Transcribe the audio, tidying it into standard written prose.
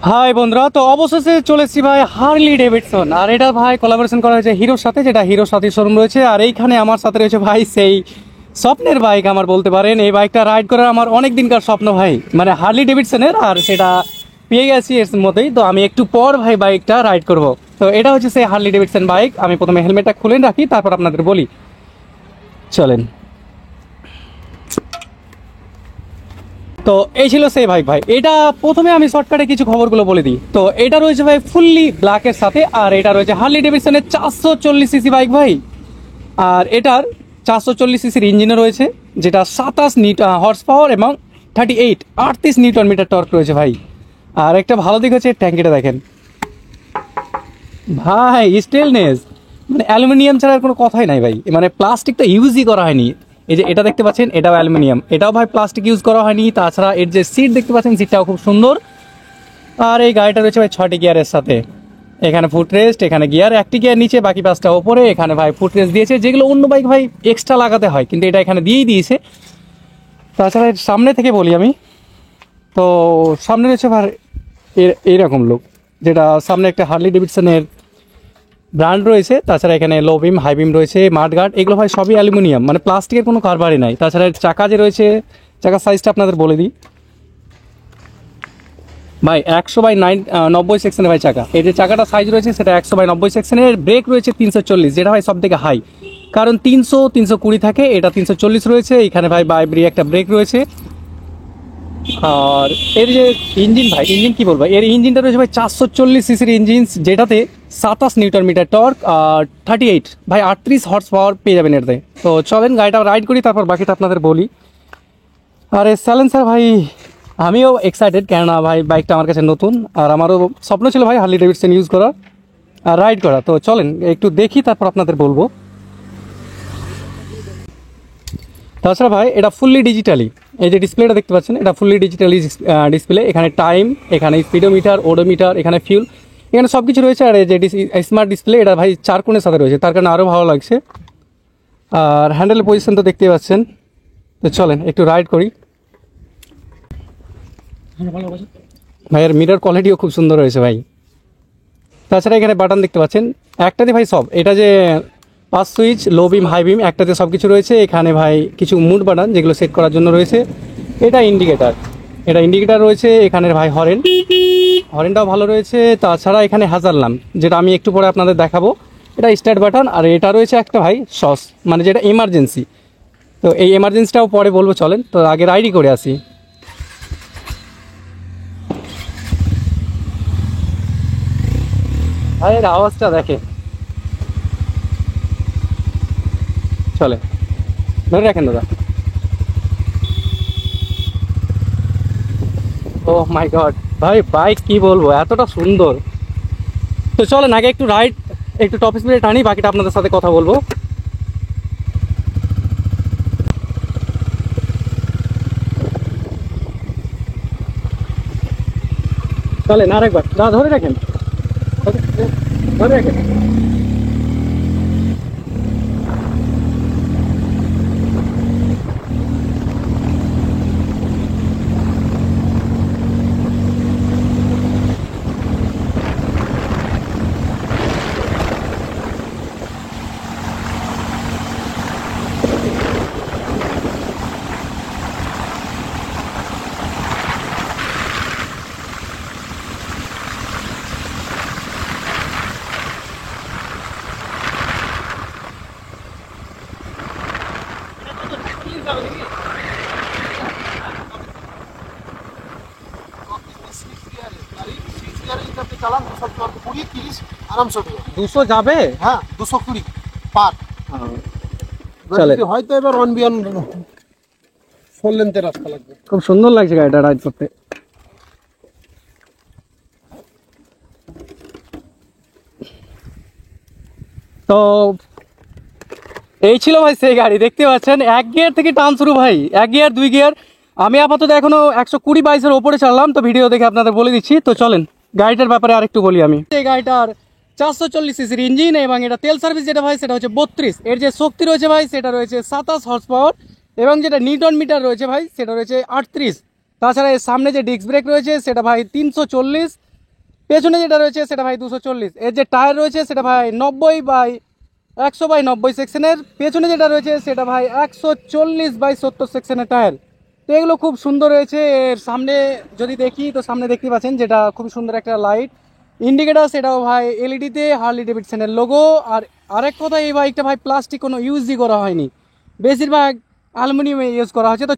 High বন্ধুরা, তো অবশেষে চলে এসেছি ভাই হার্লি ডেভিডসন। আর এটা ভাই কোলাবোরেশন করা হয়েছে হিরোর সাথে, যেটা হিরোর সাথে শোরুম রয়েছে। আর এইখানে আমার সাথে রয়েছে ভাই সেই স্বপ্নের বাইক আমার বলতে পারেন। এই বাইকটা রাইড করার আমার অনেক দিনকার স্বপ্ন ভাই, মানে হার্লি ডেভিডসনের। আর সেটা পেয়ে গেছি এর মধ্যেই। তো আমি একটু পর ভাই বাইকটা রাইড করব। তো এটা হচ্ছে সেই হার্লি ডেভিডসন বাইক। আমি প্রথমে হেলমেটটা খুলে রাখি, তারপর আপনাদের বলি। চলেন। তো এই ছিল সেই বাইক ভাই। এটা প্রথমে আমি শর্টকাটে কিছু খবরগুলো বলে দিই। তো এটা রয়েছে ভাই ফুললি ব্ল্যাকের সাথে। আর এটা রয়েছে হার্লি ডেভিডসনের 440 সিসি বাইক ভাই। আর এটার 440 সিসির ইঞ্জিনও রয়েছে, যেটা 27 হর্স পাওয়ার এবং 38 নিউটন মিটার টর্ক রয়েছে ভাই। আর একটা ভালো দিক হচ্ছে ট্যাঙ্কিটা দেখেন ভাই, স্টেলনেস, মানে অ্যালুমিনিয়াম ছাড়া আর কোনো কথাই নাই ভাই। মানে প্লাস্টিক তো ইউজই করা হয়নি। এই যে এটা দেখতে পাচ্ছেন, এটাও অ্যালুমিনিয়াম, এটাও ভাই প্লাস্টিক ইউজ করা হয়নি। তাছাড়া এর যে সিট দেখতে পাচ্ছেন, সিটটাও খুব সুন্দর। আর এই গাড়িটা রয়েছে ভাই 6টি গিয়ারের সাথে। এখানে ফুট রেস্ট, এখানে গিয়ার, একটি গিয়ার নিচে, বাকি 5টা ওপরে। এখানে ভাই ফুট রেস্ট দিয়েছে, যেগুলো অন্য বাইক ভাই এক্সট্রা লাগাতে হয়, কিন্তু এটা এখানে দিয়েই দিয়েছে। তাছাড়া এর সামনে থেকে বলি আমি, তো সামনে রয়েছে ভাই এইরকম লুক, যেটা সামনে একটা হার্লি ডেভিডসনের ব্র্যান্ড রয়েছে। তাছাড়া এখানে লো বিম, হাই বিম রয়েছে, মাড গার্ড, এগুলো ভাই সবই অ্যালুমিনিয়াম, মানে প্লাস্টিকের কোনো কারবারই নাই। তাছাড়া চাকা যে রয়েছে, চাকার সাইজটা আপনাদের বলে দিই ভাই, 100/90 সেকশনের ভাই চাকা। এই যে চাকাটা সাইজ রয়েছে, সেটা 100/90 সেকশনের। ব্রেক রয়েছে 340, যেটা ভাই সব থেকে হাই, কারণ 320 থাকে, এটা 340 রয়েছে। এখানে ভাই বাইব্রি একটা ব্রেক রয়েছে। আর এর যে ইঞ্জিন ভাই, ইঞ্জিন কি বলবো, এর ইঞ্জিনটা রয়েছে ভাই 440 সিসির ইঞ্জিন, যেটাতে 27 নিউটন মিটার টর্ক আর 38 ভাই 38 হর্স পাওয়ার পেয়ে যাবেন এটাতে। তো চলেন গাড়িটা রাইড করি, তারপর বাকিটা আপনাদের বলি। আর এই স্যালেন্সার ভাই, আমিও এক্সাইটেড, কেননা ভাই বাইকটা আমার কাছে নতুন। আর আমারও স্বপ্ন ছিল ভাই হার্লি ডেভিডসন ইউজ করা আর রাইড করা। তো চলেন একটু দেখি, তারপর আপনাদের বলবো। তাছাড়া ভাই এটা ফুললি ডিজিটালি, এই যে ডিসপ্লেটা দেখতে পাচ্ছেন, এটা ফুললি ডিজিটালি ডিসপ্লে। এখানে টাইম, এখানে স্পিডোমিটার, ওডোমিটার, এখানে ফিউল, এখানে সব কিছু রয়েছে। আর এই যে স্মার্ট ডিসপ্লে, এটা ভাই 4 কোণের সাথে রয়েছে, তার কারণে আরও ভালো লাগছে। আর হ্যান্ডেলের পজিশন তো দেখতেই পাচ্ছেন। তো চলেন একটু রাইড করি। ভাইয়ের মিরর কোয়ালিটিও খুব সুন্দর রয়েছে ভাই। তাছাড়া এখানে বাটন দেখতে পাচ্ছেন, একটাতে ভাই সব, এটা যে পাঁচ সুইচ, লো বিম, হাই বিম, একটাতে সব কিছু রয়েছে। এখানে ভাই কিছু মুড বাটন, যেগুলো সেট করার জন্য রয়েছে। এটা ইন্ডিকেটার, এটা ইন্ডিকেটার রয়েছে। এখানে ভাই হরেন, হরেনটাও ভালো রয়েছে। তাছাড়া এখানে হ্যাজার ল্যাম্প, যেটা আমি একটু পরে আপনাদের দেখাবো। এটা স্টার্ট বাটন। আর এটা রয়েছে একটা ভাই সস, মানে যেটা এমার্জেন্সি। তো এই এমার্জেন্সিটাও পরে বলবো, চলেন তো আগে রাইডই করে আসি। ভাইয়ের আওয়াজটা দেখে, চলে ধরে রাখেন দাদা। ও মাই গড ভাই, বাইক কি বলবো, এতটা সুন্দর। তো চলেন আগে একটু রাইড, একটু টপ স্পিডে টানি, বাকিটা আপনাদের সাথে কথা বলবো। চলেন আরেকবার দাদা, ধরে রাখেন, ধরে রাখেন। চালান 220-30 আরামসে হবে। 200 যাবে? হ্যাঁ 220 পার। চলে, হয়তো এবার ওয়ান বিয়ন 4 লেন্থের রাস্তা লাগবে। খুব সুন্দর লাগছে গাড়িটা রাইড করতে। তো এই ছিল ভাই সেই গাড়ি, দেখতে পাচ্ছেন 1 গিয়ার থেকে টান শুরু ভাই, 1 গিয়ার 2 গিয়ার। আমি আপাতত এখনো 120-22-এর ওপরে চাললাম, তো ভিডিও দেখে আপনাদের বলে দিচ্ছি। তো চলেন গাড়িটার ব্যাপারে আরেকটু বলি আমি। এই গাড়িটার 440 সিসির ইঞ্জিন, এবং এটা তেল সার্ভিস যেটা ভাই, সেটা হচ্ছে 32। এর যে শক্তি রয়েছে ভাই, সেটা রয়েছে 27 হর্স পাওয়ার, এবং যেটা নিউটন মিটার রয়েছে ভাই, সেটা রয়েছে 38। তাছাড়া এর সামনে যে ডিস্ক ব্রেক রয়েছে, সেটা ভাই 340। পেছনে যেটা রয়েছে সেটা ভাই 240, এর যে টায়ার রয়েছে সেটা ভাই 90/100/90 সেকশনের, পেছনে যেটা রয়েছে সেটা ভাই 140/70 সেকশনের টায়ার। তো এগুলো খুব সুন্দর রয়েছে। এর সামনে যদি দেখি তো সামনে দেখতে পাচ্ছেন যেটা খুব সুন্দর একটা লাইট ইন্ডিকেটার, সেটাও ভাই এলইডিতে হার্লি ডেভিডসনের লোগো। আর আরেক কথা, এই বাইকটা ভাই প্লাস্টিক কোনো ইউজই করা হয়নি, বেশিরভাগ অ্যালুমিনিয়ামে ইউজ করা হয়েছে। তো